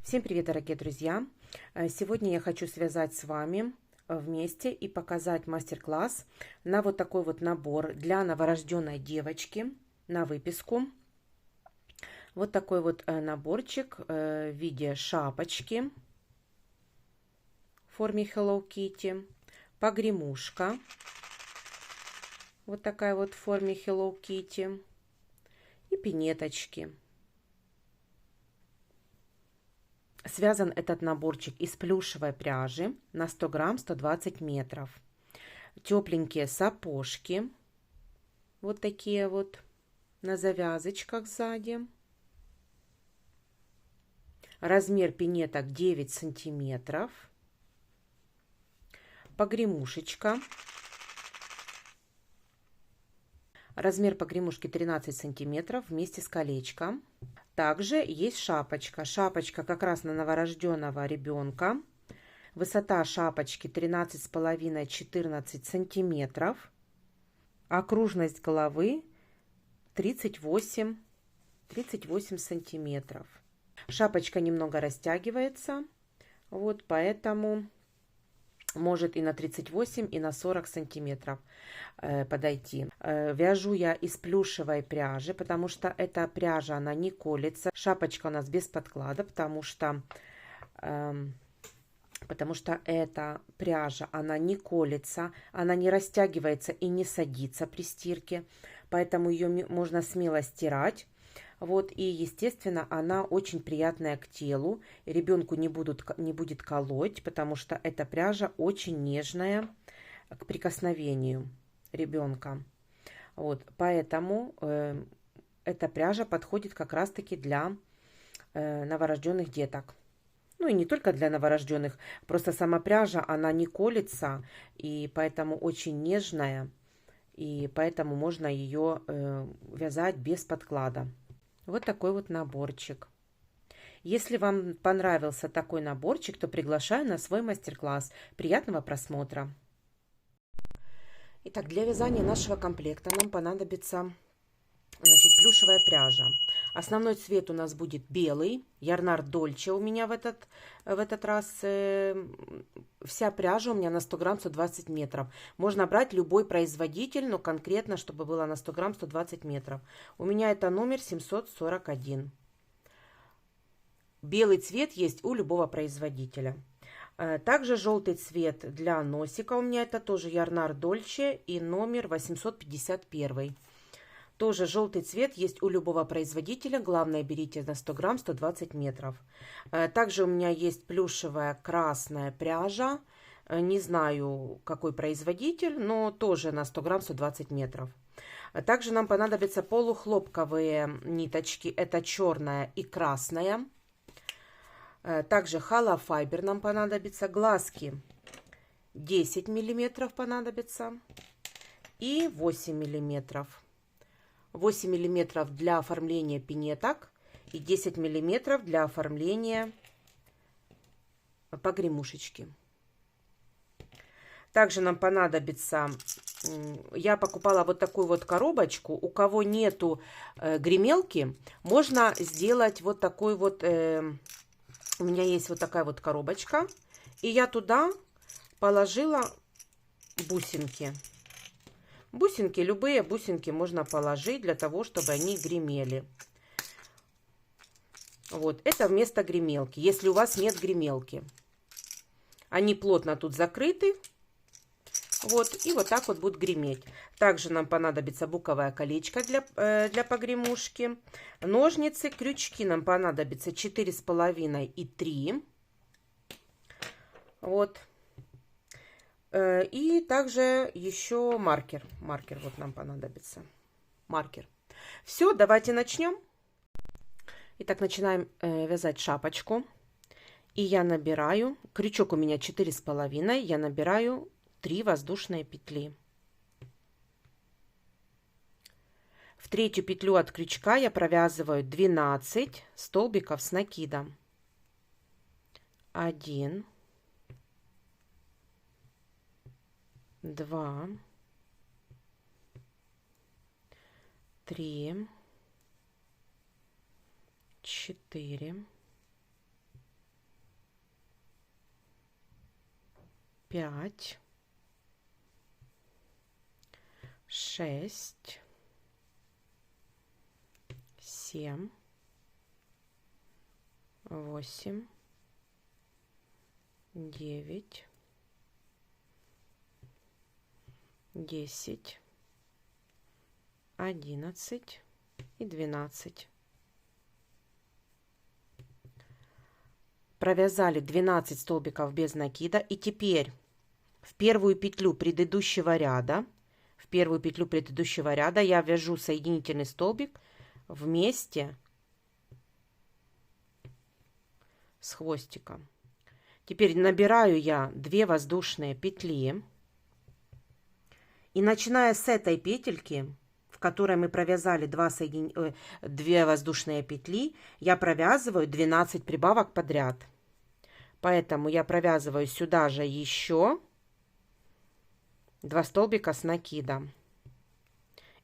Всем привет, дорогие друзья! Сегодня я хочу связать с вами вместе и показать мастер-класс на вот такой вот набор для новорожденной девочки на выписку. Вот такой вот наборчик в виде шапочки в форме Hello Kitty, погремушка вот такая вот в форме Hello Kitty и пинеточки. Связан этот наборчик из плюшевой пряжи на 100 грамм 120 метров. Тепленькие сапожки. Вот такие вот на завязочках сзади. Размер пинеток 9 сантиметров. Погремушечка. Размер погремушки 13 сантиметров вместе с колечком. Также есть шапочка. Шапочка как раз на новорожденного ребенка. Высота шапочки 13,5-14 сантиметров. Окружность головы 38 сантиметров. Шапочка немного растягивается. Вот поэтому может и на 38, и на 40 сантиметров подойти. Вяжу я из плюшевой пряжи, потому что эта пряжа, она не колется. Шапочка у нас без подклада, потому что эта пряжа, она не колется, она не растягивается и не садится при стирке. Поэтому ее можно смело стирать. Вот, и, естественно, она очень приятная к телу. Ребенку не будет колоть, потому что эта пряжа очень нежная к прикосновению ребенка. Вот, поэтому эта пряжа подходит как раз-таки для новорожденных деток. Ну и не только для новорожденных, просто сама пряжа, она не колется, и поэтому очень нежная, и поэтому можно ее вязать без подклада. Вот такой вот наборчик. Если вам понравился такой наборчик, то приглашаю на свой мастер-класс. Приятного просмотра! Итак, для вязания нашего комплекта нам понадобится плюшевая пряжа. Основной цвет у нас будет белый. Ярнар Дольче у меня в этот раз. Вся пряжа у меня на 100 грамм 120 метров. Можно брать любой производитель, но конкретно, чтобы было на 100 грамм 120 метров. У меня это номер 741. Белый цвет есть у любого производителя. Также желтый цвет для носика. У меня это тоже Ярнар Дольче и номер 851. Тоже желтый цвет есть у любого производителя. Главное, берите на 100 грамм 120 метров. Также у меня есть плюшевая красная пряжа. Не знаю, какой производитель, но тоже на 100 грамм 120 метров. Также нам понадобятся полухлопковые ниточки. Это черная и красная. Также холофайбер нам понадобится. Глазки 10 миллиметров понадобится. И 8 миллиметров. 8 миллиметров для оформления пинеток и 10 миллиметров для оформления погремушечки. Также нам понадобится, я покупала вот такую вот коробочку. У кого нету гремелки, можно сделать вот такой вот, у меня есть вот такая вот коробочка, и я туда положила бусинки. Бусинки, любые бусинки можно положить для того, чтобы они гремели. Вот, это вместо гремелки, если у вас нет гремелки. Они плотно тут закрыты. Вот, и вот так вот будут греметь. Также нам понадобится буковое колечко для погремушки. Ножницы, крючки нам понадобится 4,5 и 3. Вот. И также еще маркер. Маркер вот нам понадобится. Маркер. Все, давайте начнем. Итак, начинаем вязать шапочку. И я набираю, крючок у меня 4,5, я набираю 3 воздушные петли. В третью петлю от крючка я провязываю 12 столбиков с накидом. 1, 2, 3, 4, 5, 6, 7, 8, 9, 10, 11 и 12. Провязали 12 столбиков без накида. И теперь в первую петлю предыдущего ряда, я вяжу соединительный столбик вместе с хвостиком. Теперь набираю я 2 воздушные петли. И начиная с этой петельки, в которой мы провязали 2 воздушные петли, я провязываю 12 прибавок подряд. Поэтому я провязываю сюда же еще 2 столбика с накидом.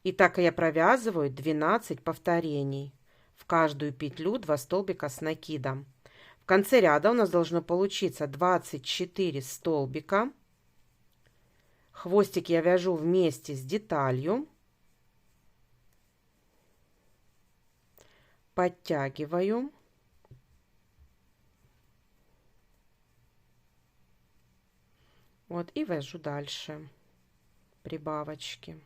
И так я провязываю 12 повторений. В каждую петлю 2 столбика с накидом. В конце ряда у нас должно получиться 24 столбика. Хвостик я вяжу вместе с деталью. Подтягиваю. Вот и вяжу дальше прибавочки.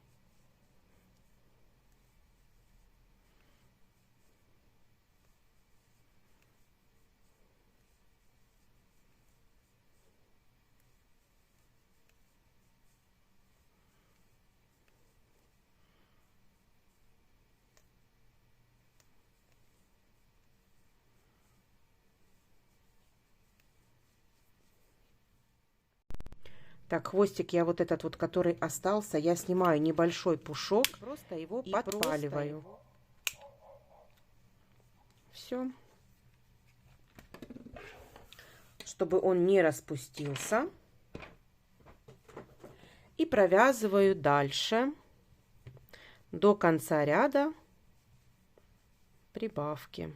Так, хвостик я вот этот вот, который остался, я снимаю небольшой пушок, просто его подпаливаю. Все. Чтобы он не распустился. И провязываю дальше до конца ряда прибавки.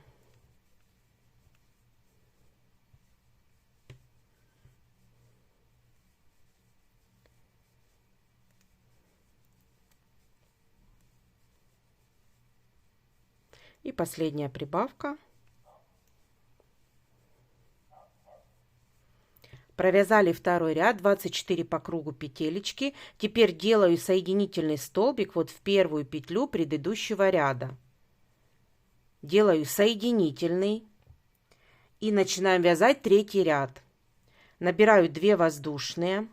И последняя прибавка. Провязали второй ряд, 24 по кругу петелечки. Теперь делаю соединительный столбик вот в первую петлю предыдущего ряда. Делаю соединительный. И начинаем вязать третий ряд. Набираю 2 воздушные.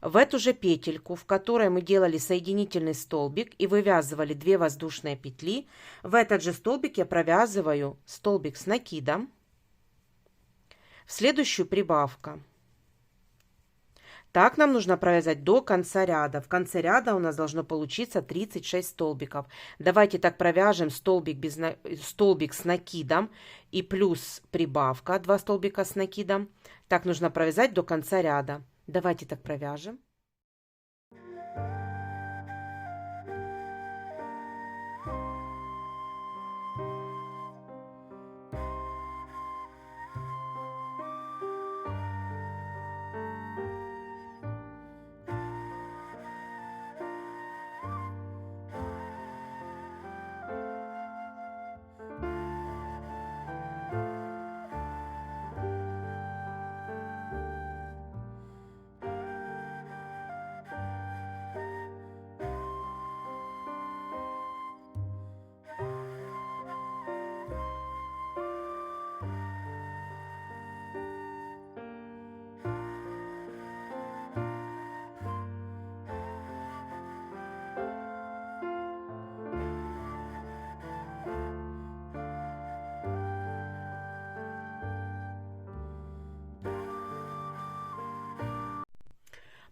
В эту же петельку, в которой мы делали соединительный столбик и вывязывали 2 воздушные петли, в этот же столбик я провязываю столбик с накидом. В следующую прибавка. Так нам нужно провязать до конца ряда. В конце ряда у нас должно получиться 36 столбиков. Давайте так провяжем столбик с накидом и плюс прибавка 2 столбика с накидом. Так нужно провязать до конца ряда. Давайте так провяжем.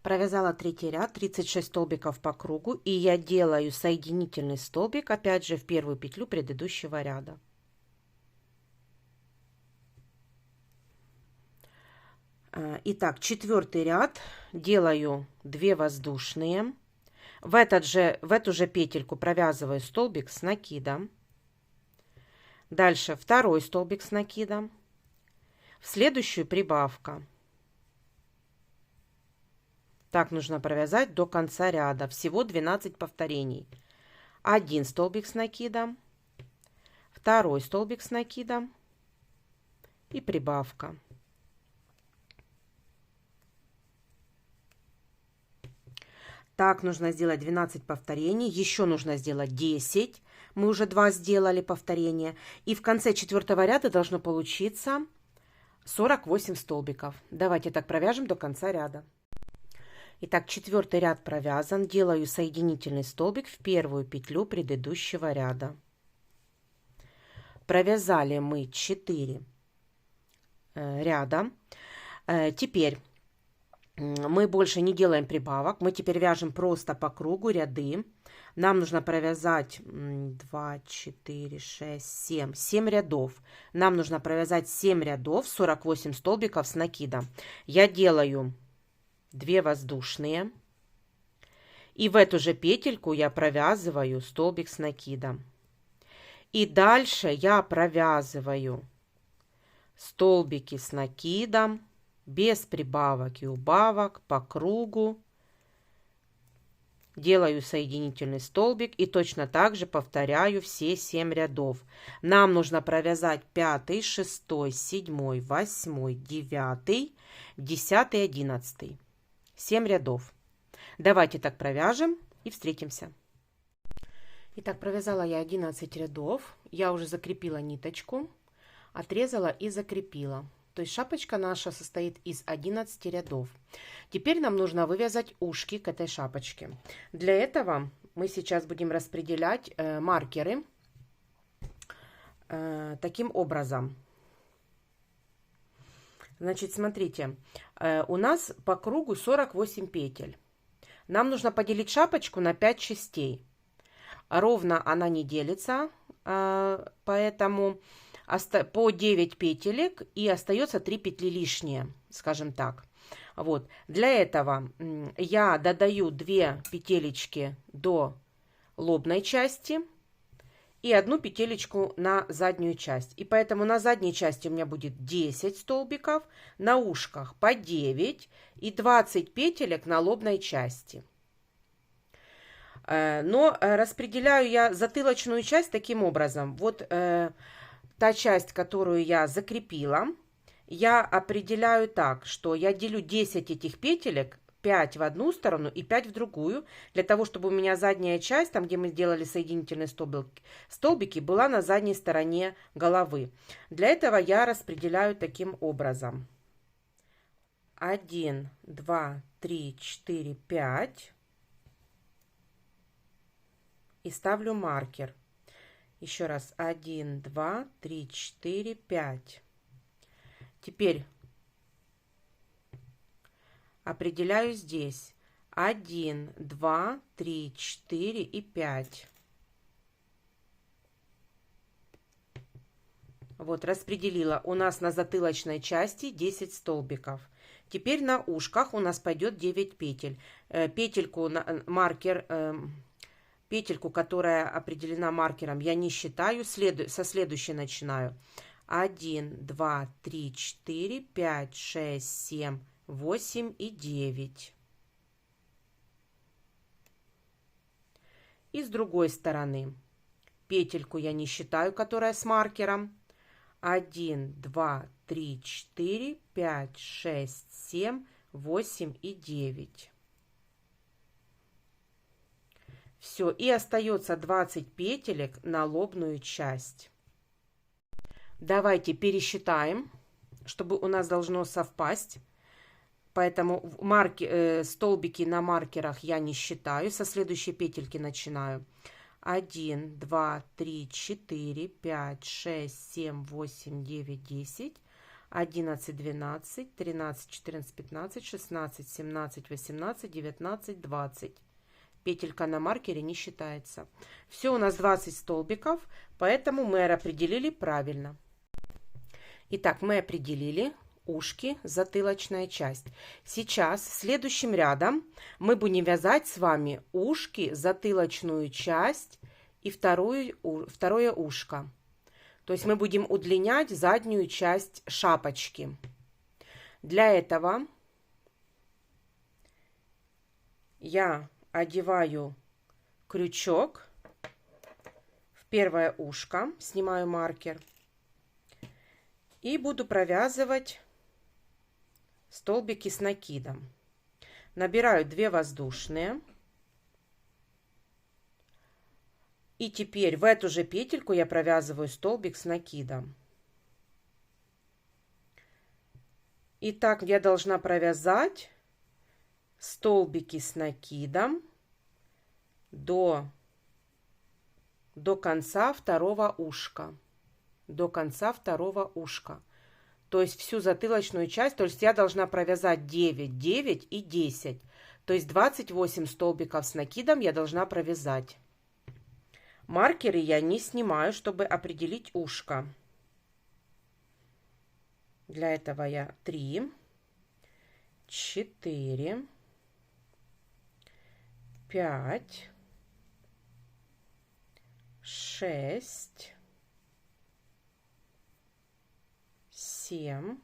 Провязала третий ряд, 36 столбиков по кругу, и я делаю соединительный столбик опять же в первую петлю предыдущего ряда. Итак, четвертый ряд, делаю 2 воздушные. В эту же петельку провязываю столбик с накидом. Дальше второй столбик с накидом. В следующую прибавка. Так нужно провязать до конца ряда. Всего 12 повторений. 1 столбик с накидом, 2 столбик с накидом и прибавка. Так нужно сделать 12 повторений. Еще нужно сделать 10. Мы уже 2 сделали повторения. И в конце 4-го ряда должно получиться 48 столбиков. Давайте так провяжем до конца ряда. Итак, 4-й ряд провязан. Делаю соединительный столбик в первую петлю предыдущего ряда. Провязали мы 4 ряда. Теперь мы больше не делаем прибавок. Мы теперь вяжем просто по кругу ряды. Нам нужно провязать 2, 4, 6, 7 рядов. Нам нужно провязать 7 рядов, 48 столбиков с накидом. Я делаю 2 воздушные. И в эту же петельку я провязываю столбик с накидом. И дальше я провязываю столбики с накидом, без прибавок и убавок, по кругу. Делаю соединительный столбик и точно так же повторяю все 7 рядов. Нам нужно провязать 5, 6, 7, 8, 9, 10, 11. 7 рядов. Давайте так провяжем и встретимся. Итак, провязала я 11 рядов. Я уже закрепила ниточку, отрезала и закрепила. То есть шапочка наша состоит из 11 рядов. Теперь нам нужно вывязать ушки к этой шапочке. Для этого мы сейчас будем распределять маркеры таким образом. Значит, смотрите, у нас по кругу 48 петель. Нам нужно поделить шапочку на 5 частей. Ровно она не делится, поэтому по 9 петелек и остается 3 петли лишние, скажем так. Вот. Для этого я додаю 2 петелечки до лобной части и 1 петелечку на заднюю часть. И поэтому на задней части у меня будет 10 столбиков, на ушках по 9 и 20 петелек на лобной части. Но распределяю я затылочную часть таким образом. Вот та часть, которую я закрепила, я определяю так, что я делю 10 этих петелек, 5 в одну сторону и 5 в другую, для того, чтобы у меня задняя часть, там, где мы сделали соединительные столбики, была на задней стороне головы. Для этого я распределяю таким образом. 1, 2, 3, 4, 5. И ставлю маркер. Еще раз. 1, 2, 3, 4, 5. Теперь определяю здесь 1, 2, 3, 4 и 5. Вот, распределила. У нас на затылочной части 10 столбиков. Теперь на ушках у нас пойдет 9 петель. Петельку, петельку, которая определена маркером, я не считаю. Со следующей начинаю. 1, 2, 3, 4, 5, 6, 7, 8 и 9. И с другой стороны петельку я не считаю, которая с маркером. 1, 2, 3, 4, 5, 6, 7, 8 и 9. Все, и остается 20 петелек на лобную часть. Давайте пересчитаем, чтобы у нас должно совпасть. Поэтому столбики на маркерах я не считаю. Со следующей петельки начинаю. 1, 2, 3, 4, 5, 6, 7, 8, 9, 10, 11, 12, 13, 14, 15, 16, 17, 18, 19, 20. Петелька на маркере не считается. Все, у нас 20 столбиков, поэтому мы определили правильно. Итак, мы определили ушки, затылочная часть. Сейчас следующим рядом мы будем вязать с вами ушки, затылочную часть и второе ушко. То есть мы будем удлинять заднюю часть шапочки. Для этого я одеваю крючок в первое ушко, снимаю маркер и буду провязывать столбики с накидом. Набираю 2 воздушные. И теперь в эту же петельку я провязываю столбик с накидом. И так я должна провязать столбики с накидом до конца второго ушка. До конца второго ушка. То есть всю затылочную часть, то есть я должна провязать 9, 9 и 10. То есть 28 столбиков с накидом я должна провязать. Маркеры я не снимаю, чтобы определить ушко. Для этого я 3, 4, 5, 6, 7,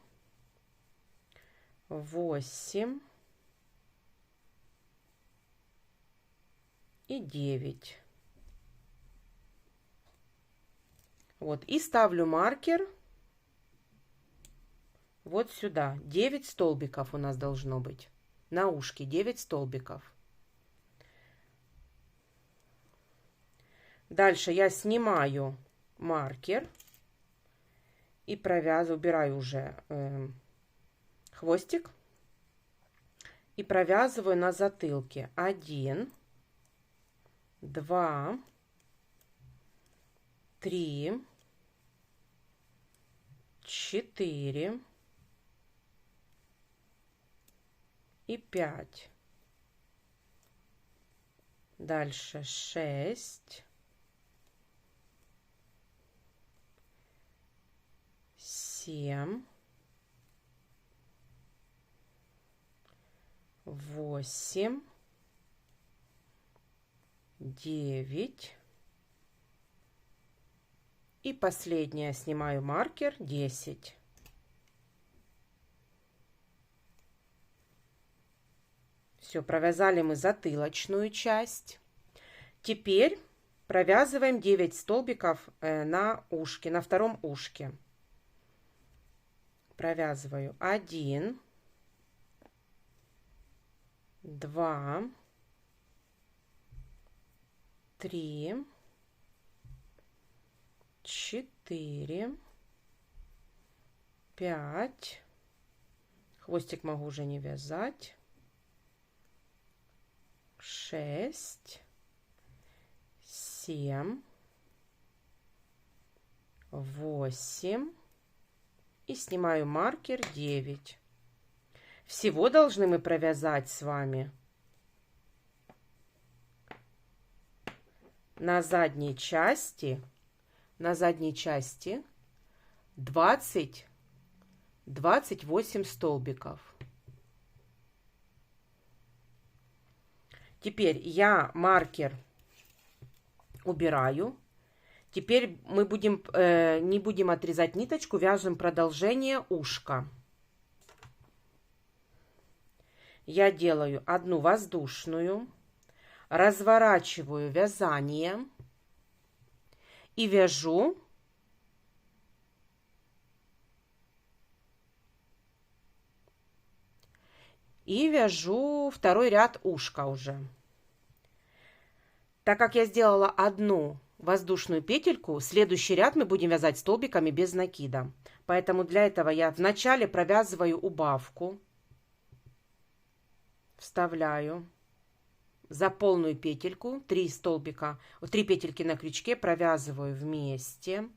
8 и 9. Вот, и ставлю маркер вот сюда. 9 столбиков у нас должно быть. На ушке 9 столбиков. Дальше я снимаю маркер и провязываю, убираю уже хвостик и провязываю на затылке 1, 2, 3, 4 и 5. Дальше 6, 7, 8, 9 и последнее, снимаю маркер, 10. Все, провязали мы затылочную часть. Теперь провязываем 9 столбиков на ушке, на втором ушке. Провязываю 1, 2, 3, 4, 5. Хвостик могу уже не вязать. 6, 7, 8 и снимаю маркер 9. Всего должны мы провязать с вами на задней части 28 столбиков. Теперь я маркер убираю. Теперь мы не будем отрезать ниточку, вяжем продолжение ушка. Я делаю одну воздушную, разворачиваю вязание и вяжу второй ряд ушка уже. Так как я сделала одну воздушную петельку, следующий ряд мы будем вязать столбиками без накида. Поэтому для этого я вначале провязываю убавку, вставляю за полную петельку 3 столбика, 3 петельки на крючке провязываю вместе.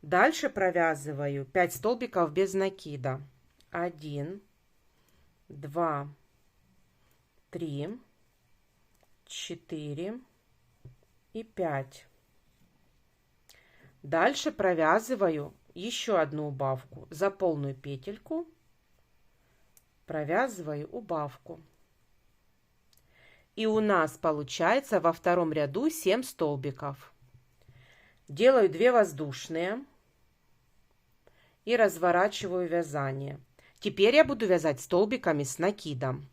Дальше провязываю 5 столбиков без накида. 1, 2, 3, 4 и 5. Дальше провязываю еще одну убавку. За полную петельку провязываю убавку. И у нас получается во втором ряду 7 столбиков. Делаю 2 воздушные и разворачиваю вязание. Теперь я буду вязать столбиками с накидом.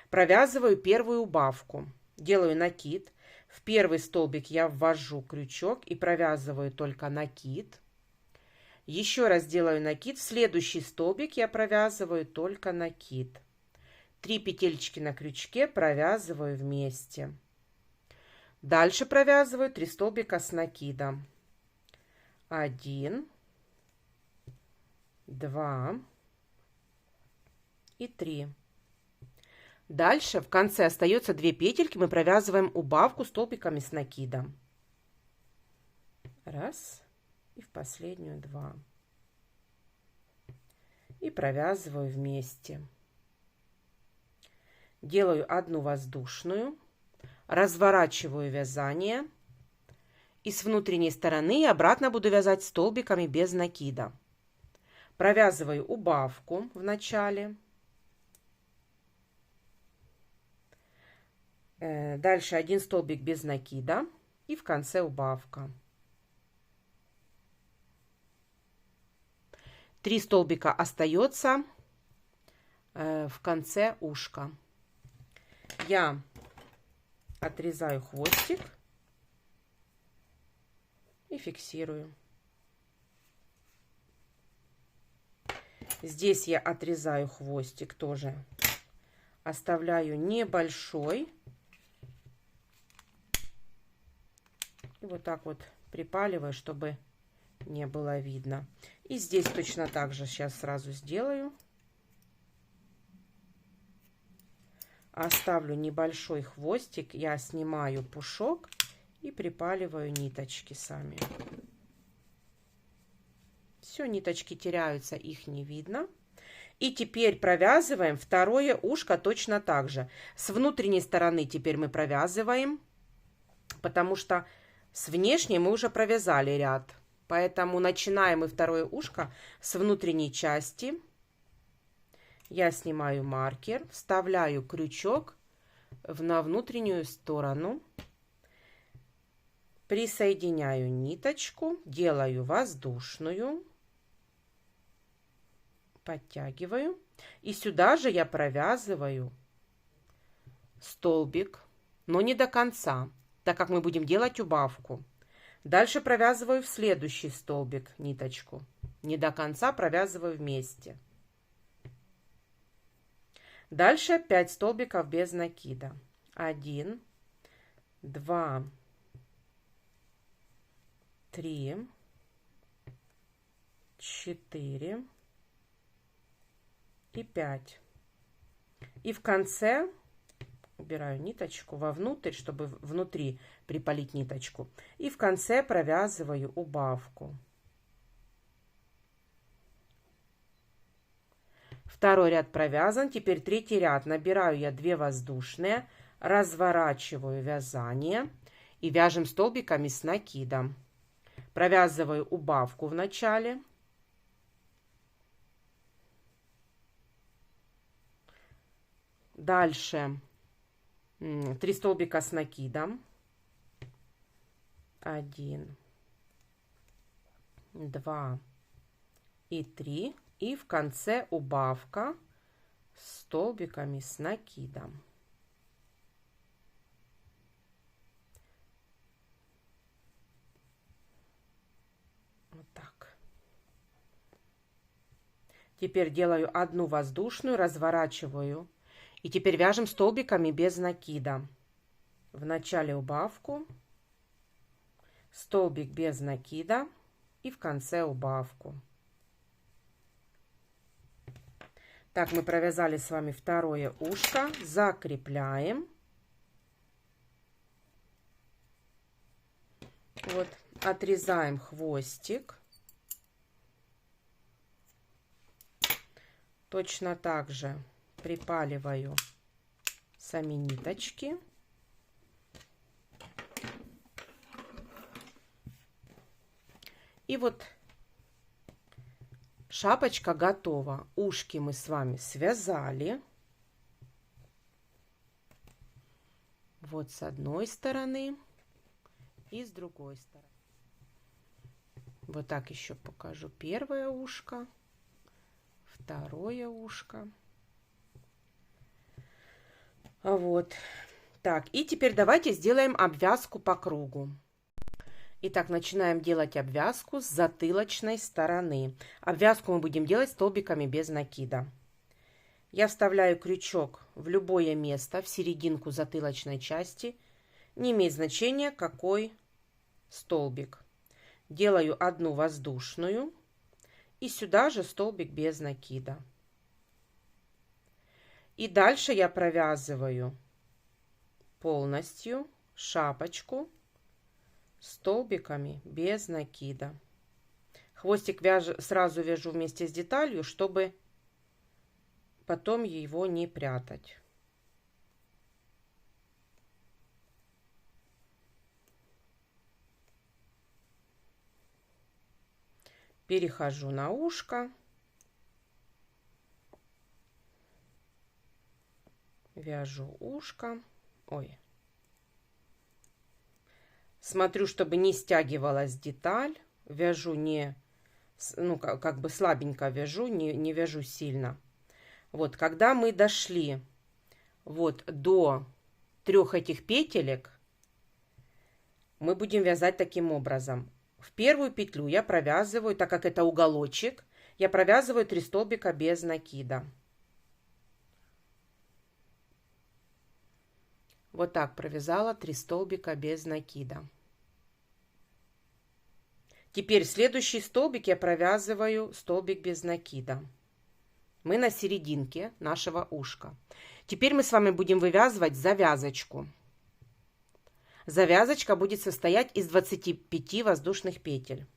провязываю первую убавку. Делаю накид. В первый столбик я ввожу крючок и провязываю только накид. Еще раз делаю накид. В следующий столбик я провязываю только накид. 3 петелечки на крючке провязываю вместе. Дальше провязываю 3 столбика с накидом. 1, 2 и 3. Дальше в конце остается 2 петельки, мы провязываем убавку столбиками с накидом. Раз. И в последнюю 2. И провязываю вместе. Делаю одну воздушную, разворачиваю вязание. И с внутренней стороны обратно буду вязать столбиками без накида. Провязываю убавку в начале. Дальше 1 столбик без накида. И в конце убавка. 3 столбика остается в конце ушка. Я отрезаю хвостик и фиксирую. Здесь я отрезаю хвостик тоже. Оставляю небольшой. И вот так вот припаливаю, чтобы не было видно. И здесь точно так же сейчас сразу сделаю. Оставлю небольшой хвостик. Я снимаю пушок и припаливаю ниточки сами. Все, ниточки теряются, их не видно. И теперь провязываем второе ушко точно так же. С внутренней стороны теперь мы провязываем, потому что с внешней мы уже провязали ряд. Поэтому начинаем мы второе ушко с внутренней части. Я снимаю маркер, вставляю крючок на внутреннюю сторону. Присоединяю ниточку, делаю воздушную. Подтягиваю. И сюда же я провязываю столбик, но не до конца, так как мы будем делать убавку. Дальше провязываю в следующий столбик ниточку. Не до конца провязываю вместе. Дальше 5 столбиков без накида. 1, 2, 3, 4 и 5. И в конце убираю ниточку вовнутрь, чтобы внутри припалить ниточку. И в конце провязываю убавку. Второй ряд провязан. Теперь третий ряд. Набираю я 2 воздушные, разворачиваю вязание и вяжем столбиками с накидом. Провязываю убавку в начале. Дальше 3 столбика с накидом. 1, 2 и 3. И в конце убавка с столбиками с накидом. Вот так. Теперь делаю одну воздушную, разворачиваю. И теперь вяжем столбиками без накида. В начале убавку, столбик без накида и в конце убавку. Так, мы провязали с вами второе ушко, закрепляем. Вот, отрезаем хвостик. Точно так же припаливаю сами ниточки. И вот шапочка готова. Ушки мы с вами связали. Вот с одной стороны и с другой стороны. Вот так еще покажу первое ушко, второе ушко. Вот. Так, и теперь давайте сделаем обвязку по кругу. Итак, начинаем делать обвязку с затылочной стороны. Обвязку мы будем делать столбиками без накида. Я вставляю крючок в любое место, в серединку затылочной части. Не имеет значения, какой столбик. Делаю одну воздушную и сюда же столбик без накида. И дальше я провязываю полностью шапочку столбиками без накида. Хвостик сразу вяжу вместе с деталью, чтобы потом его не прятать. Перехожу на ушко. Вяжу ушко. Ой. Смотрю, чтобы не стягивалась деталь. Вяжу не, ну, как бы слабенько вяжу, не вяжу сильно. Вот, когда мы дошли вот до 3 этих петелек, мы будем вязать таким образом. В первую петлю я провязываю, так как это уголочек, я провязываю 3 столбика без накида. Вот так провязала 3 столбика без накида. Теперь следующий столбик я провязываю столбик без накида. Мы на серединке нашего ушка. Теперь мы с вами будем вывязывать завязочку. Завязочка будет состоять из 25 воздушных петель.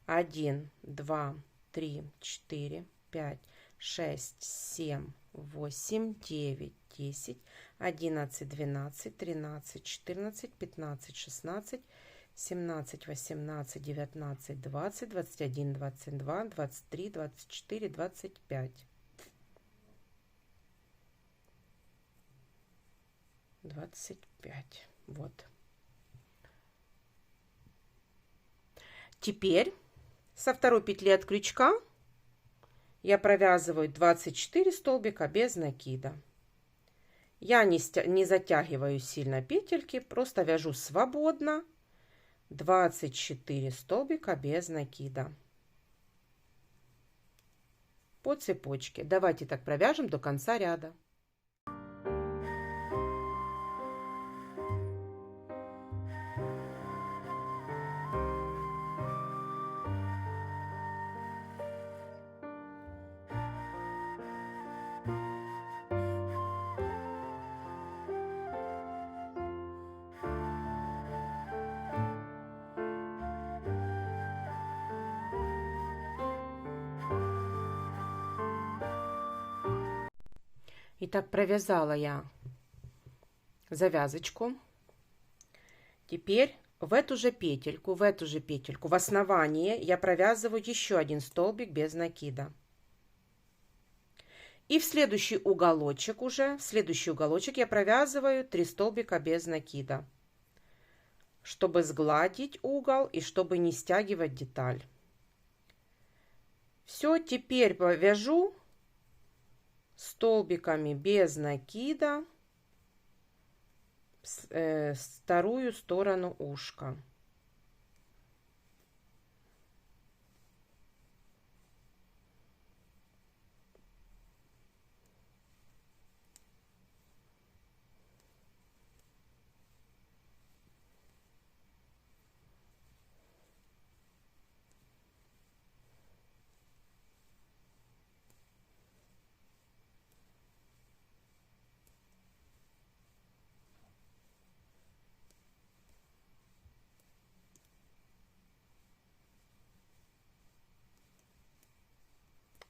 1, 2, 3, 4, 5, 6, 7, 8, 9, 10, 11, 12, 13, 14, 15, 16, 17, 18, 19, 20, 21, 22, 23, 24, 25. 25. Вот. Теперь со второй петли от крючка я провязываю 24 столбика без накида. Я не затягиваю сильно петельки, просто вяжу свободно 24 столбика без накида по цепочке. Давайте так провяжем до конца ряда. Итак, провязала я завязочку. Теперь в эту же петельку, в основании я провязываю еще один столбик без накида. И в следующий уголочек я провязываю 3 столбика без накида, чтобы сгладить угол и чтобы не стягивать деталь. Все, теперь вяжу столбиками без накида вторую сторону ушка.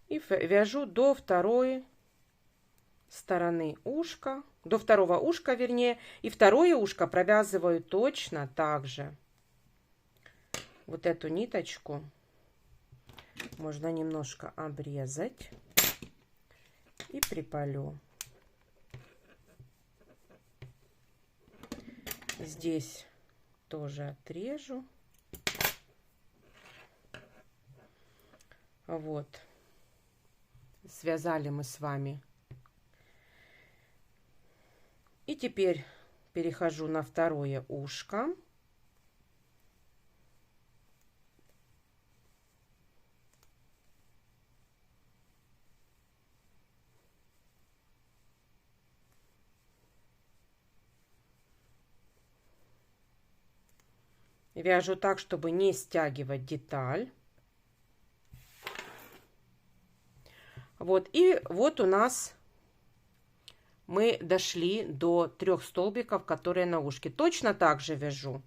И вяжу до второй стороны ушка, до второго ушка, вернее, и второе ушко провязываю точно так же. Вот эту ниточку можно немножко обрезать и припалю. Здесь тоже отрежу. Вот. Связали мы с вами теперь перехожу на второе ушко. Вяжу так, чтобы не стягивать деталь. Вот, и вот у нас мы дошли до 3 столбиков, которые на ушке. Точно так же вяжу.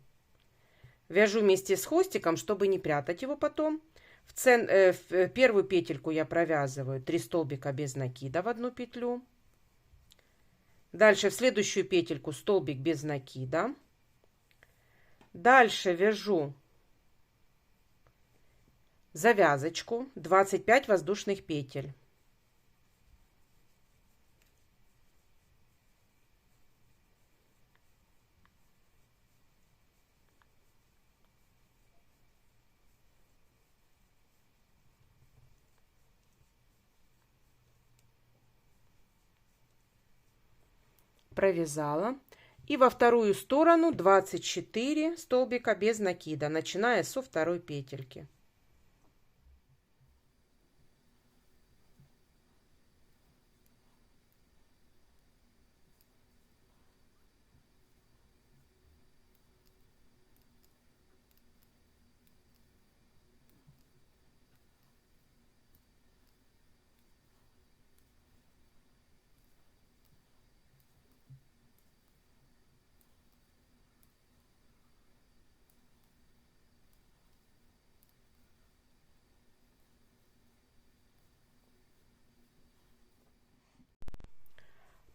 Вяжу вместе с хвостиком, чтобы не прятать его потом. В первую петельку я провязываю 3 столбика без накида в одну петлю. Дальше в следующую петельку столбик без накида. Дальше вяжу завязочку 25 воздушных петель. Провязала. И во вторую сторону 24 столбика без накида, начиная со второй петельки.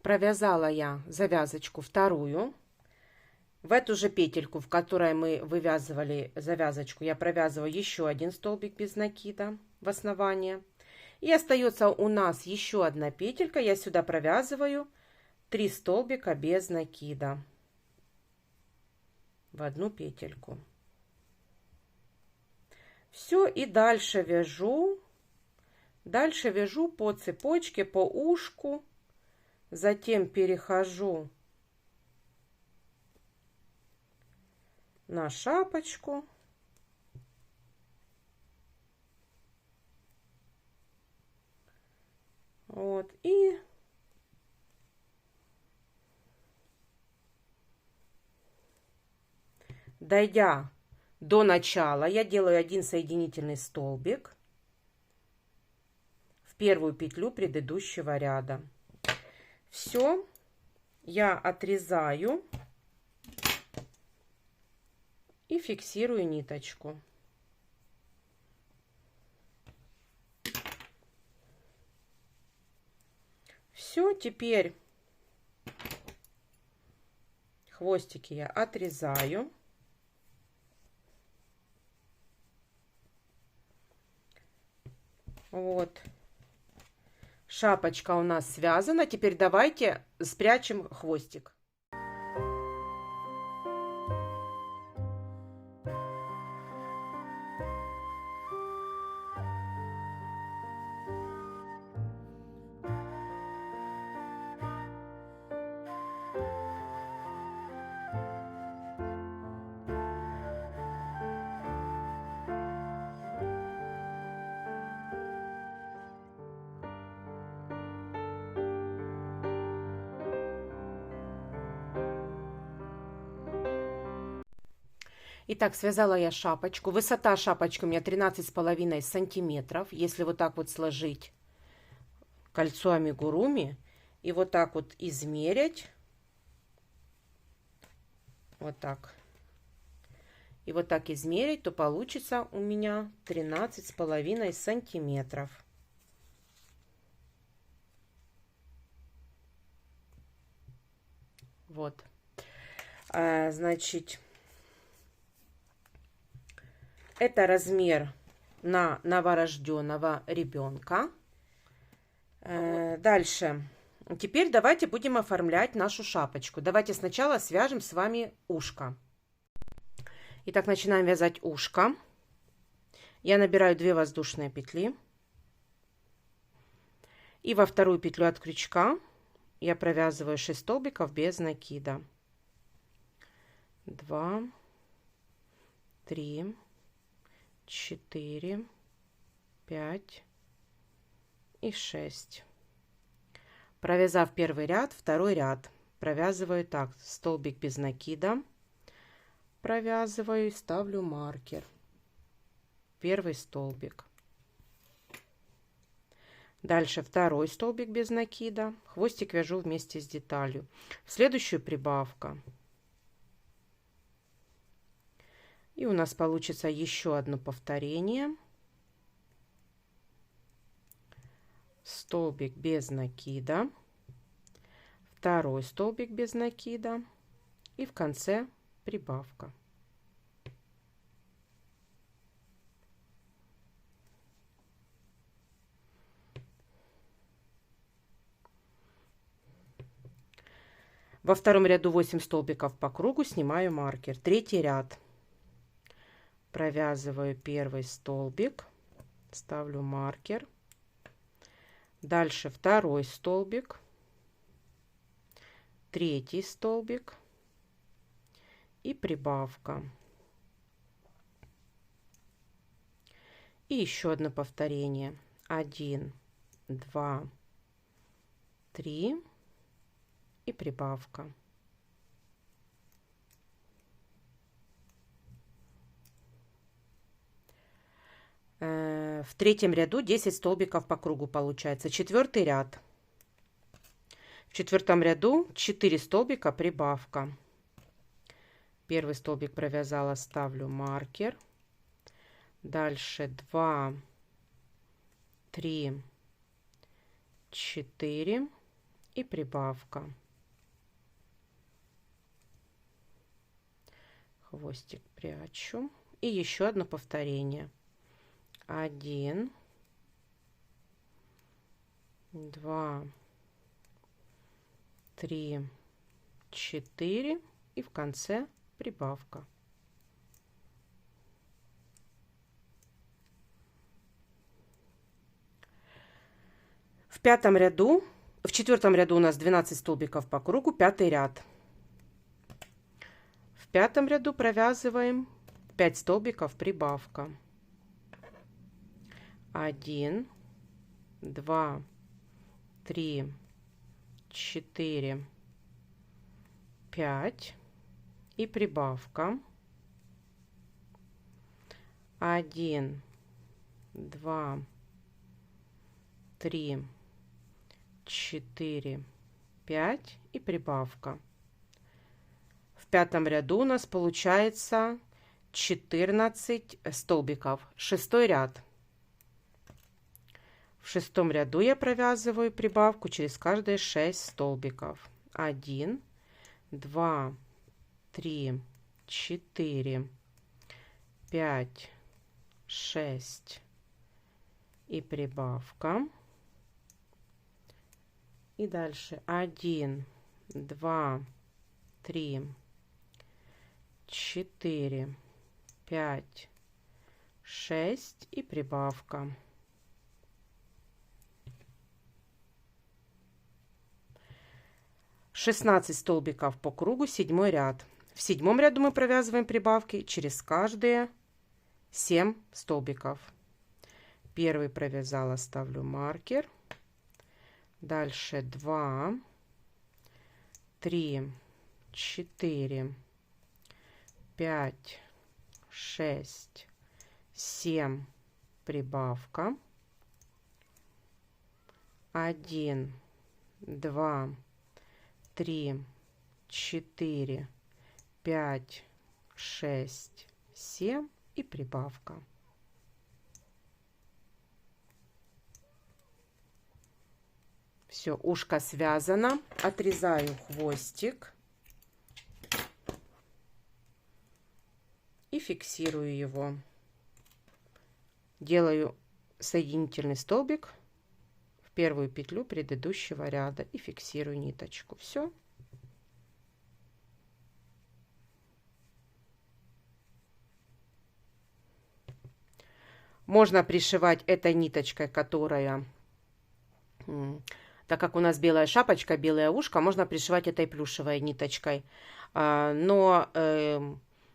Провязала я завязочку вторую. В эту же петельку, в которой мы вывязывали завязочку, я провязываю еще один столбик без накида в основание. И остается у нас еще одна петелька. Я сюда провязываю 3 столбика без накида в одну петельку. Все, и дальше вяжу по цепочке, по ушку. Затем перехожу на шапочку. Вот, и дойдя до начала, я делаю один соединительный столбик в первую петлю предыдущего ряда. Все, я отрезаю и фиксирую ниточку. Все, теперь хвостики я отрезаю. Вот. Шапочка у нас связана. Теперь давайте спрячем хвостик. Итак, связала я шапочку. Высота шапочки у меня 13,5 сантиметров. Если вот так вот сложить кольцо амигуруми и вот так вот измерить, вот так, и вот так измерить, то получится у меня 13,5 сантиметров. Вот. Значит, это размер на новорожденного ребенка. Дальше. Теперь давайте будем оформлять нашу шапочку. Давайте сначала свяжем с вами ушко. Итак, начинаем вязать ушко. Я набираю 2 воздушные петли. И во вторую петлю от крючка я провязываю 6 столбиков без накида. 2, 3, 4, 5 и 6. Провязав первый ряд, второй ряд провязываю так: столбик без накида, провязываю и ставлю маркер. Первый столбик. Дальше второй столбик без накида, хвостик вяжу вместе с деталью. В следующую прибавка. И у нас получится еще одно повторение. Столбик без накида, второй столбик без накида и в конце прибавка. Во втором ряду 8 столбиков по кругу, снимаю маркер. Третий ряд. Провязываю первый столбик, ставлю маркер. Дальше второй столбик, третий столбик и прибавка. И еще одно повторение. 1, 2, 3 и прибавка. В третьем ряду 10 столбиков по кругу получается. Четвертый ряд. В четвертом ряду 4 столбика, прибавка. Первый столбик провязала, ставлю маркер. Дальше 2, 3, 4 и прибавка. Хвостик прячу. И еще одно повторение. 1, 2, 3, 4 и в конце прибавка. В пятом ряду, в четвертом ряду у нас 12 столбиков по кругу, пятый ряд. В пятом ряду провязываем 5 столбиков, прибавка. 1, 2, 3, 4, 5 и прибавка. 1, 2, 3, 4, 5 и прибавка. В пятом ряду у нас получается 14 столбиков. Шестой ряд. В шестом ряду я провязываю прибавку через каждые 6 столбиков. 1, 2, 3, 4, 5, 6 и прибавка. И дальше 1, 2, 3, 4, 5, 6 и прибавка. Шестнадцать столбиков по кругу, седьмой ряд. В седьмом ряду мы провязываем прибавки через каждые 7 столбиков. Первый провязала, ставлю маркер. Дальше 2, 3, 4, 5, 6, 7, прибавка. 1, 2, 3, 4, 5, 6, 7 и прибавка. Все, ушко связано. Отрезаю хвостик и фиксирую его. Делаю соединительный столбик в первую петлю предыдущего ряда и фиксирую ниточку. Все. Можно пришивать этой ниточкой, которая Так как у нас белая шапочка, белое ушко, можно пришивать этой плюшевой ниточкой. Но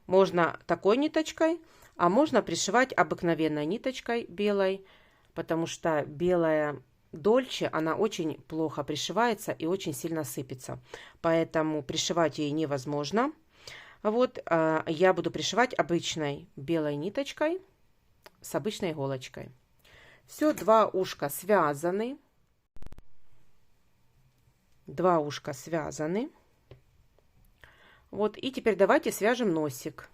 можно такой ниточкой, а можно пришивать обыкновенной ниточкой белой, потому что белая дольче, она очень плохо пришивается и очень сильно сыпется. Поэтому пришивать ей невозможно. Вот я буду пришивать обычной белой ниточкой с обычной иголочкой. Все, два ушка связаны. Два ушка связаны. Вот, и теперь давайте свяжем носик.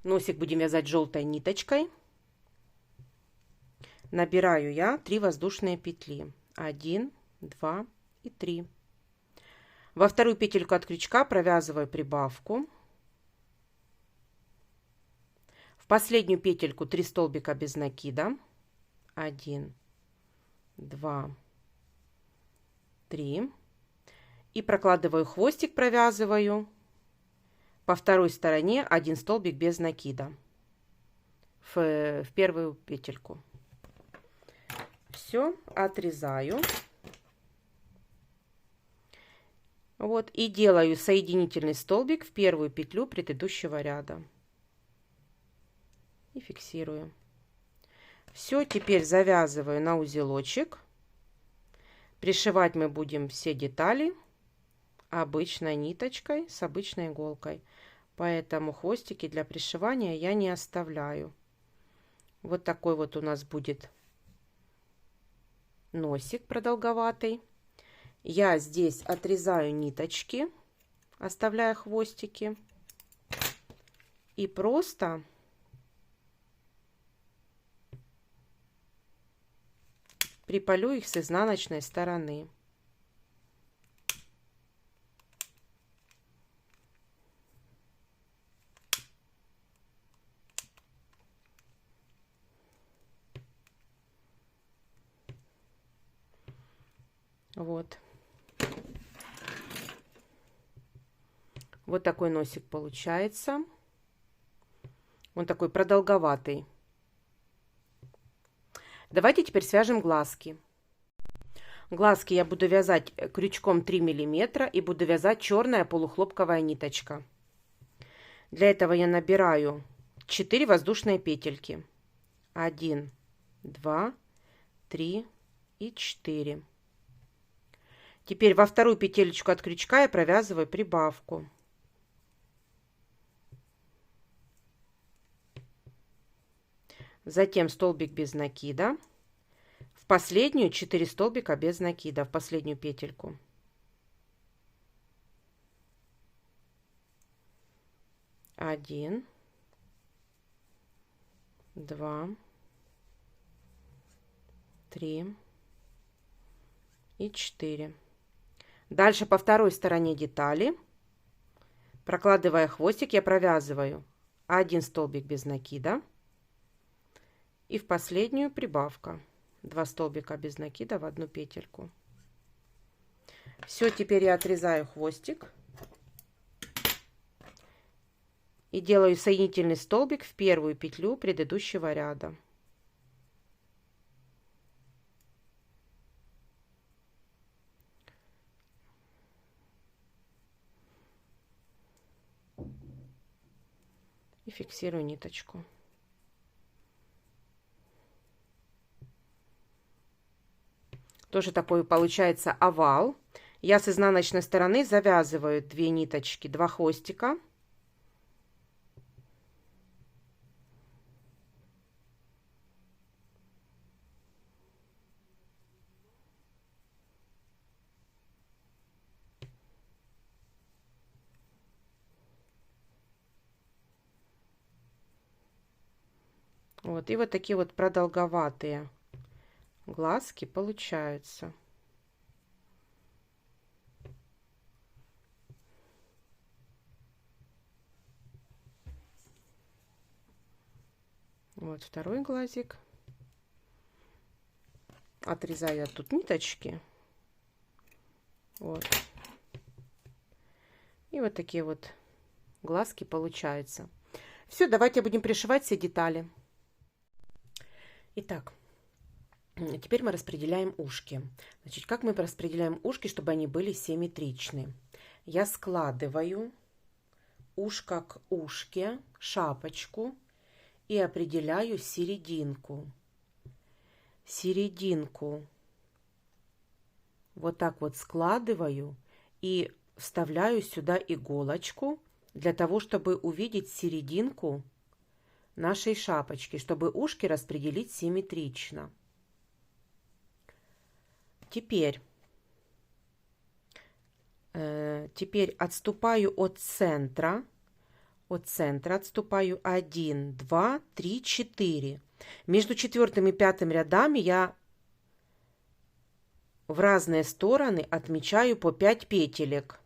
Носик будем вязать желтой ниточкой. Набираю я 3 воздушные петли. 1, 2 и 3. Во вторую петельку от крючка провязываю прибавку. В последнюю петельку 3 столбика без накида. 1, 2, 3. И прокладываю хвостик, провязываю по второй стороне 1 столбик без накида в первую петельку. Все, отрезаю. Вот, и делаю соединительный столбик в первую петлю предыдущего ряда. И фиксирую. Все, теперь завязываю на узелочек. Пришивать мы будем все детали обычной ниточкой с обычной иголкой. Поэтому хвостики для пришивания я не оставляю. Вот такой вот у нас будет носик продолговатый. Я здесь отрезаю ниточки, оставляя хвостики. И просто припалю их с изнаночной стороны. Вот. Вот такой носик получается. Он такой продолговатый. Давайте теперь свяжем глазки. Глазки я буду вязать крючком 3 мм и буду вязать черная полухлопковая ниточка. Для этого я набираю 4 воздушные петельки. 1, 2, 3 и 4. Теперь во вторую петелечку от крючка я провязываю прибавку. Затем столбик без накида. В последнюю 4 столбика без накида, в последнюю петельку. Один, 2, 3 и 4. Дальше по второй стороне детали, прокладывая хвостик, я провязываю 1 столбик без накида и в последнюю прибавка 2 столбика без накида в одну петельку. Все, теперь я отрезаю хвостик и делаю соединительный столбик в первую петлю предыдущего ряда. И фиксирую ниточку. Тоже такой получается овал. Я с изнаночной стороны завязываю 2 ниточки, 2 хвостика. Вот, и вот такие вот продолговатые глазки получаются. Вот второй глазик. Отрезаю я тут ниточки. Вот. И вот такие вот глазки получаются. Все, давайте будем пришивать все детали. Итак, Теперь мы распределяем ушки. Значит, как мы распределяем ушки, чтобы они были симметричны? Я складываю ушко к ушке, шапочку, и определяю серединку. Серединку вот так вот складываю и вставляю сюда иголочку для того, чтобы увидеть серединку нашей шапочки, чтобы ушки распределить симметрично. Теперь отступаю от центра. От центра отступаю 1, 2, 3, 4. Между 4 и 5 рядами я в разные стороны отмечаю по 5 петелек.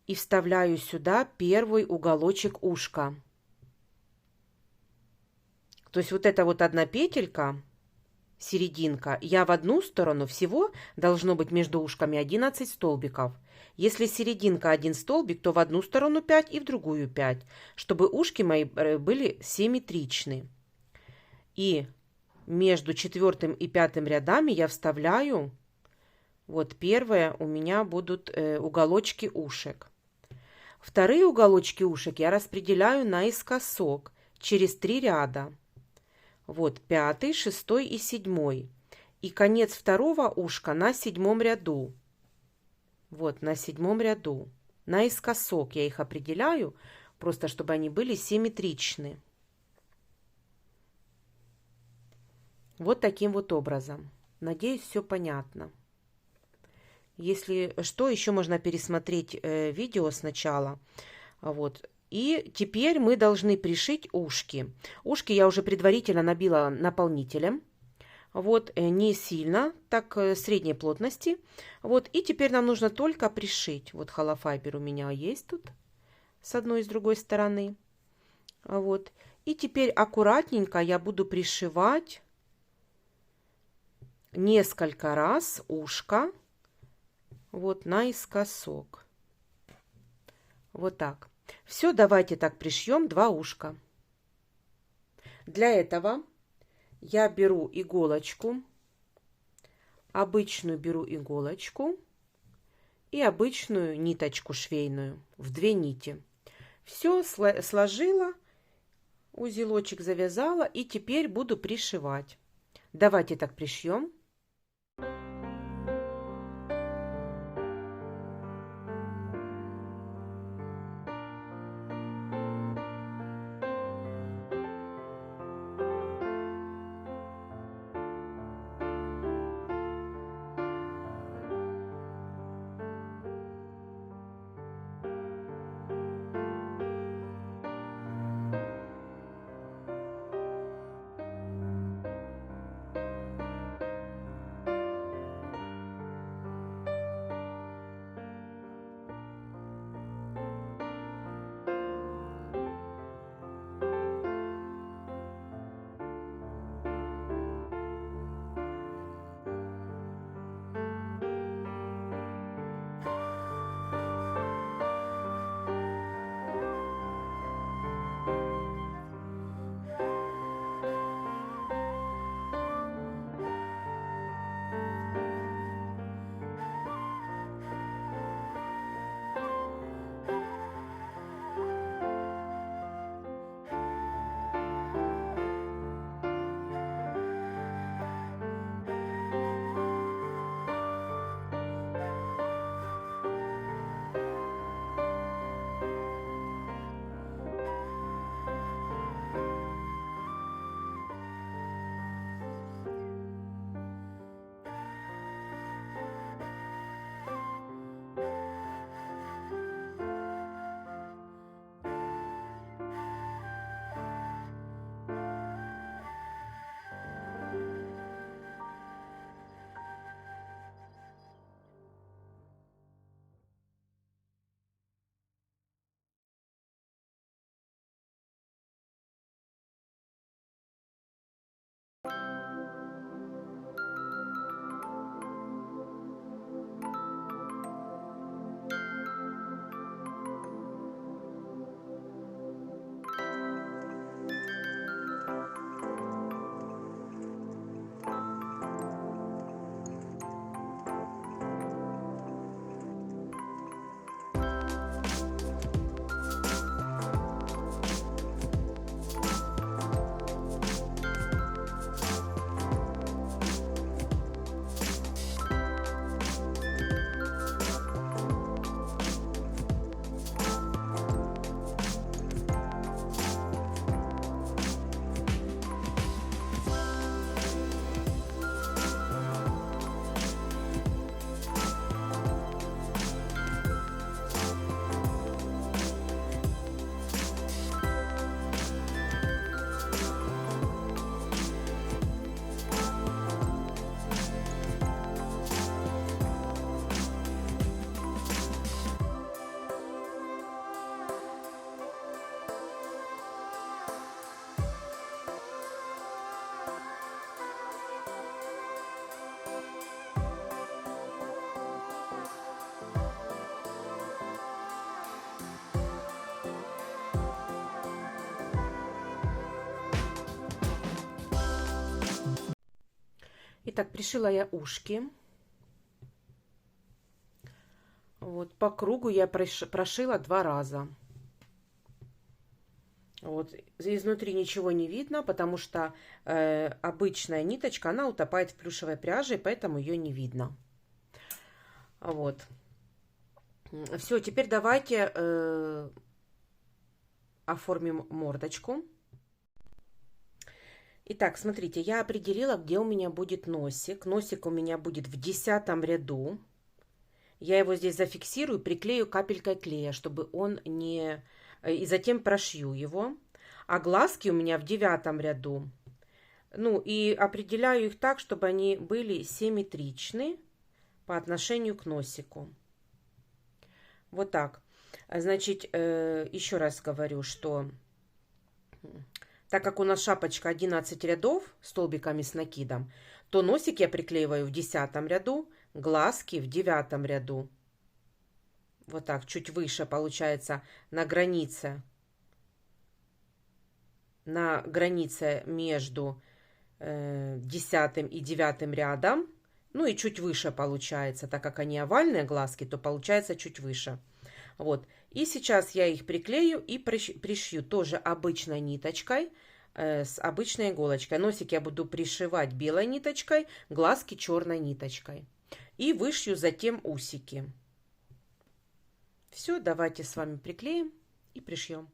И вставляю сюда первый уголочек ушка. То есть вот эта вот одна петелька, серединка, я в одну сторону, всего должно быть между ушками 11 столбиков. Если серединка 1 столбик, то в одну сторону 5 и в другую 5, чтобы ушки мои были симметричны. И между 4 и 5 рядами я вставляю, вот первые у меня будут уголочки ушек. Вторые уголочки ушек я распределяю наискосок через 3 ряда. Вот 5, 6 и 7. И конец второго ушка на 7 ряду. Вот на 7 ряду. Наискосок я их определяю, просто чтобы они были симметричны. Вот таким вот образом. Надеюсь, все понятно. Если что, еще можно пересмотреть видео сначала. Вот. И теперь мы должны пришить ушки. Ушки я уже предварительно набила наполнителем. Вот, не сильно, так средней плотности. Вот, и теперь нам нужно только пришить. Вот холофайбер у меня есть тут с одной и с другой стороны. Вот. И теперь аккуратненько я буду пришивать несколько раз ушко вот наискосок. Вот так. Все, давайте так пришьем 2 ушка. Для этого я беру иголочку, обычную беру иголочку и обычную ниточку швейную в 2 нити. Все сложила, узелочек завязала и теперь буду пришивать. Давайте так пришьем. Итак, пришила я ушки. Вот по кругу я прошила 2 раза. Вот изнутри ничего не видно, потому что обычная ниточка, она утопает в плюшевой пряже, поэтому ее не видно. Вот. Все, теперь давайте оформим мордочку. Итак, смотрите, я определила, где у меня будет носик. Носик у меня будет в 10-м ряду. Я его здесь зафиксирую, приклею капелькой клея, чтобы он не... И затем прошью его. А глазки у меня в 9-м ряду. Ну, и определяю их так, чтобы они были симметричны по отношению к носику. Вот так. Значит, еще раз говорю, что так как у нас шапочка 11 рядов столбиками с накидом, то носик я приклеиваю в 10-м ряду, глазки в 9-м ряду. Вот так, чуть выше получается на границе между 10-м и 9-м рядом. Ну и чуть выше получается, так как они овальные глазки, то получается чуть выше. Вот. И сейчас я их приклею и пришью тоже обычной ниточкой, с обычной иголочкой. Носик я буду пришивать белой ниточкой, глазки черной ниточкой. И вышью затем усики. Все, давайте с вами приклеим и пришьем.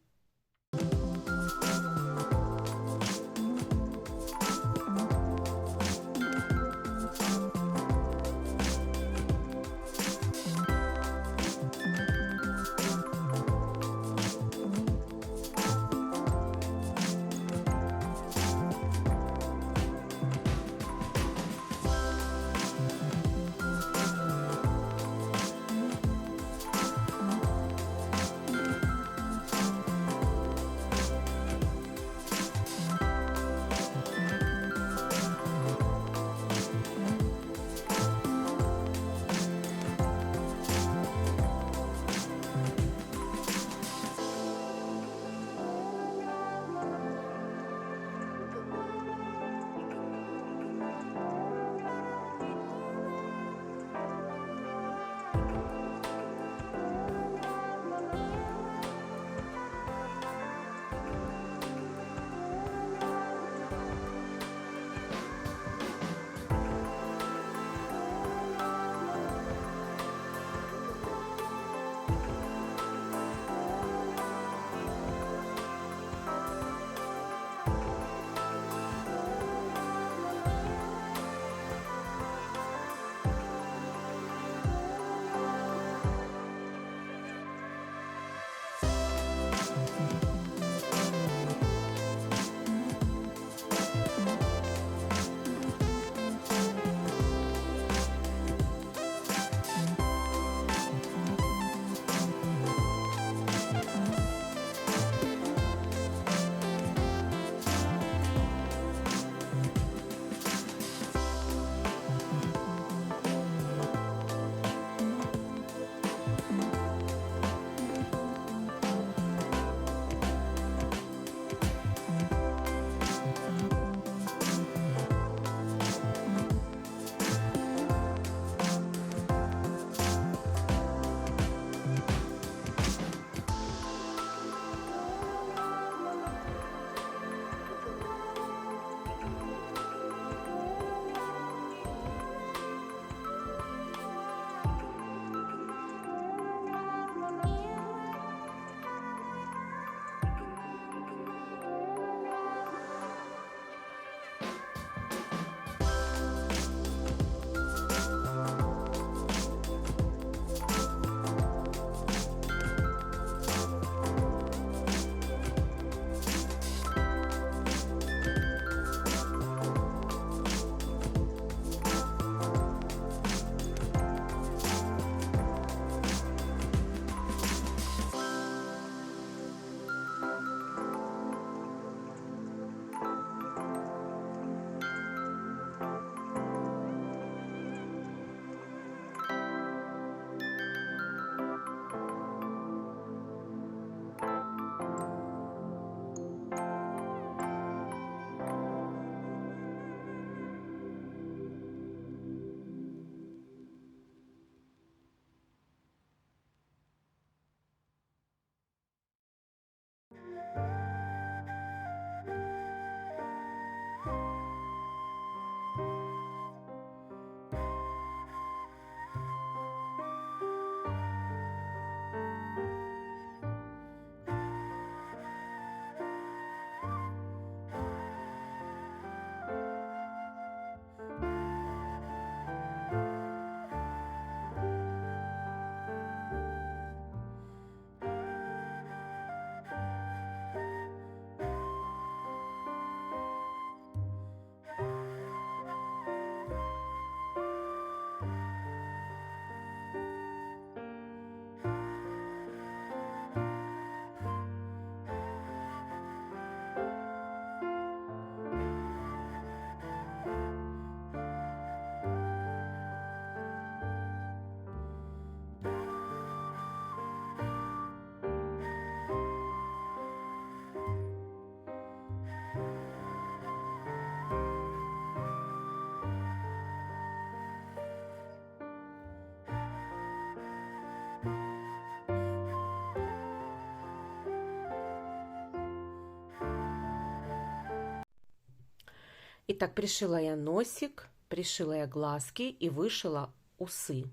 Итак, пришила я носик, пришила я глазки и вышила усы.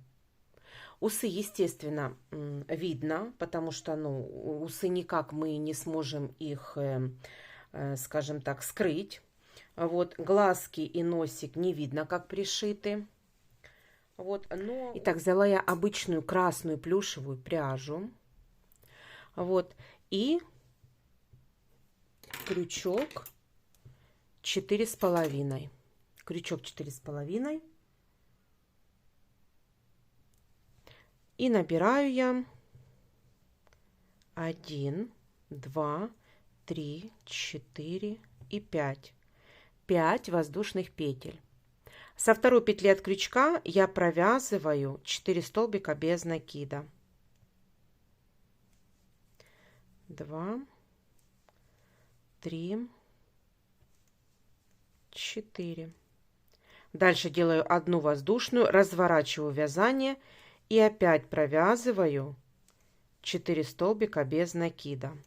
Усы, естественно, видно, потому что, ну, усы никак мы не сможем их, скажем так, скрыть. Вот, глазки и носик не видно, как пришиты. Вот, но... Итак, взяла я обычную красную плюшевую пряжу. Вот, и крючок 4,5. Крючок 4,5. И набираю я 1, 2, 3, 4 и 5. 5 воздушных петель. Со второй петли от крючка я провязываю 4 столбика без накида. 2, 3, 4. Дальше делаю одну воздушную, разворачиваю вязание и опять провязываю 4 столбика без накида.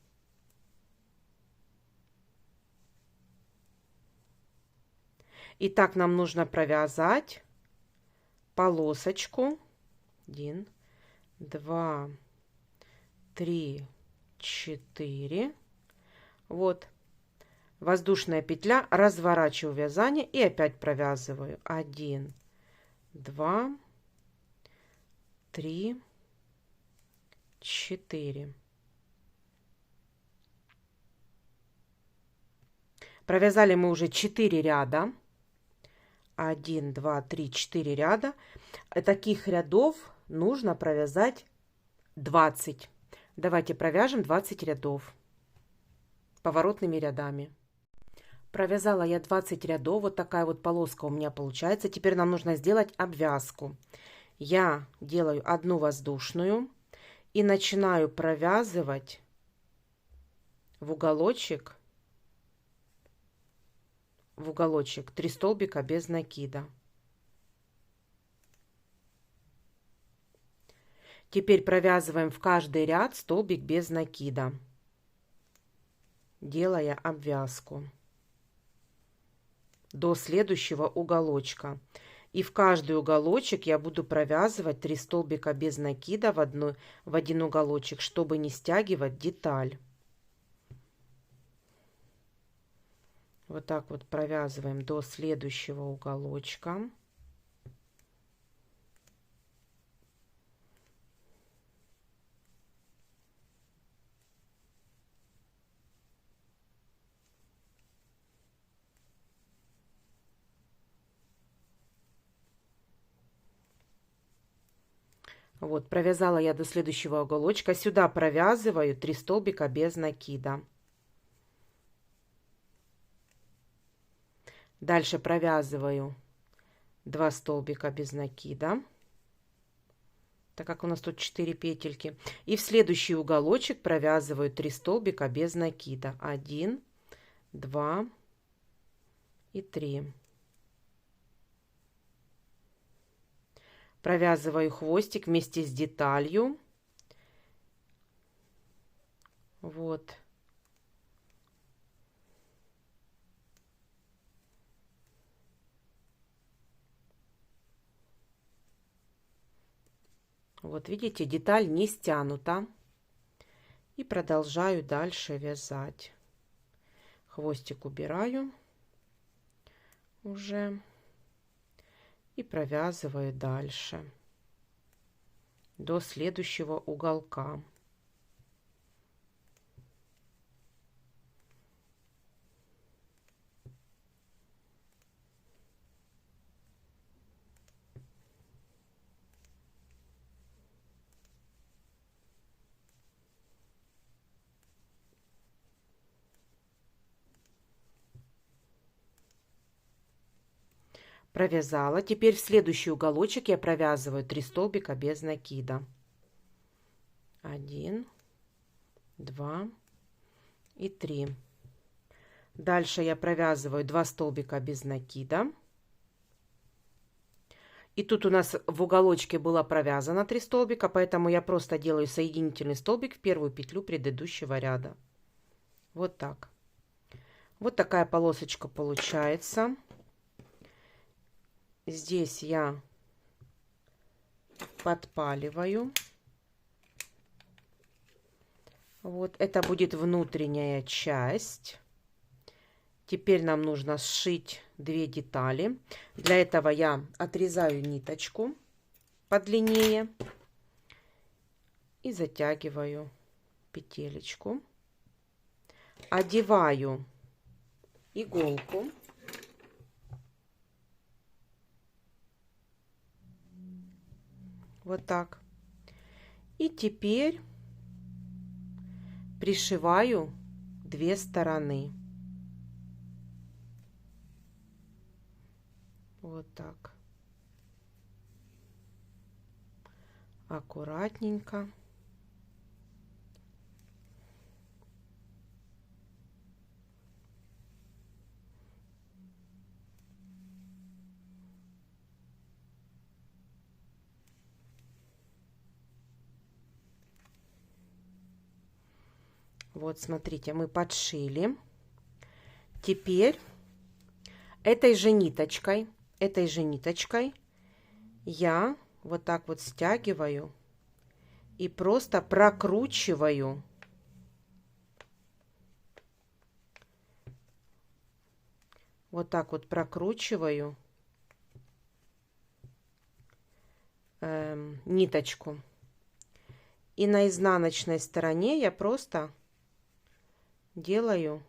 И так нам нужно провязать полосочку 1, 2, 3, 4. Вот воздушная петля, разворачиваю вязание и опять провязываю 1, 2, 3, 4. Провязали мы уже 4 ряда. 1, 2, 3, 4 ряда. Таких рядов нужно провязать 20. Давайте провяжем 20 рядов поворотными рядами. Провязала я 20 рядов. Вот такая вот полоска у меня получается. Теперь нам нужно сделать обвязку. Я делаю одну воздушную и начинаю провязывать в уголочек 3 столбика без накида. Теперь провязываем в каждый ряд столбик без накида, делая обвязку до следующего уголочка. И в каждый уголочек я буду провязывать 3 столбика без накида в один уголочек, чтобы не стягивать деталь. Вот так вот провязываем до следующего уголочка. Вот, провязала я до следующего уголочка. Сюда провязываю 3 столбика без накида. Дальше провязываю 2 столбика без накида, так как у нас тут 4 петельки. И в следующий уголочек провязываю 3 столбика без накида. 1, 2 и 3. Провязываю хвостик вместе с деталью. Вот. Вот видите, деталь не стянута. И продолжаю дальше вязать. Хвостик убираю уже. И провязываю дальше до следующего уголка. Провязала. Теперь в следующий уголочек я провязываю 3 столбика без накида. 1, 2 и 3. Дальше я провязываю 2 столбика без накида. И тут у нас в уголочке было провязано 3 столбика, поэтому я просто делаю соединительный столбик в первую петлю предыдущего ряда. Вот так. Вот такая полосочка получается. здесь я подпаливаю. Вот это будет внутренняя часть. Теперь нам нужно сшить 2 детали. Для этого я отрезаю ниточку подлиннее и затягиваю петелечку. Одеваю иголку. Вот так. И теперь пришиваю 2 стороны. Вот так. Аккуратненько. Вот, смотрите, мы подшили. Теперь этой же ниточкой я вот так вот стягиваю и просто прокручиваю вот так вот прокручиваю ниточку. И на изнаночной стороне я просто делаю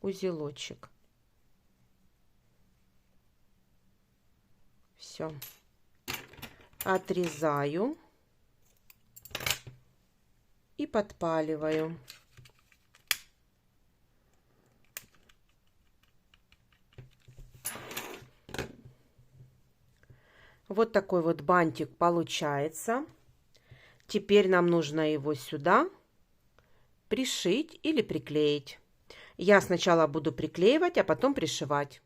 узелочек. Все. Отрезаю и подпаливаю. Вот такой вот бантик получается. Теперь нам нужно его сюда пришить или приклеить. Я сначала буду приклеивать, а потом пришивать.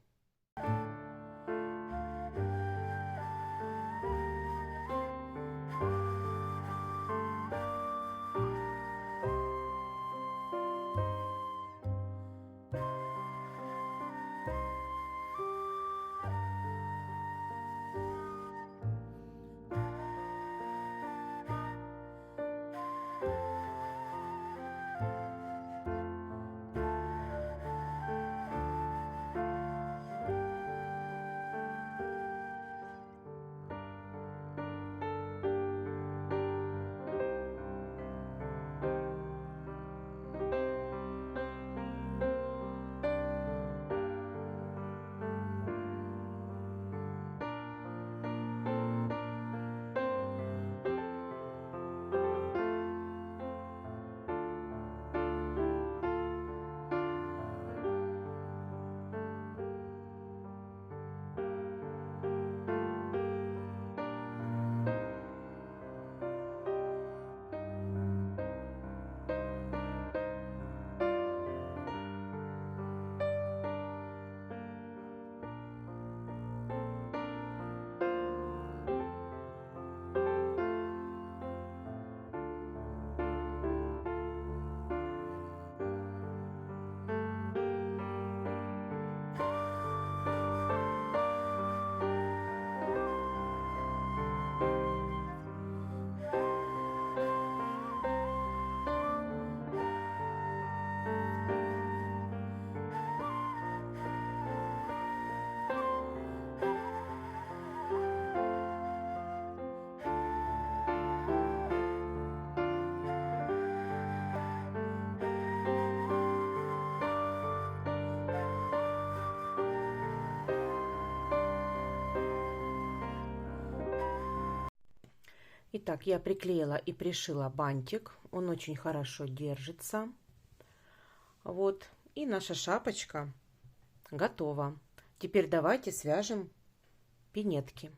Итак, я приклеила и пришила бантик. Он очень хорошо держится. Вот. И наша шапочка готова. Теперь давайте свяжем пинетки.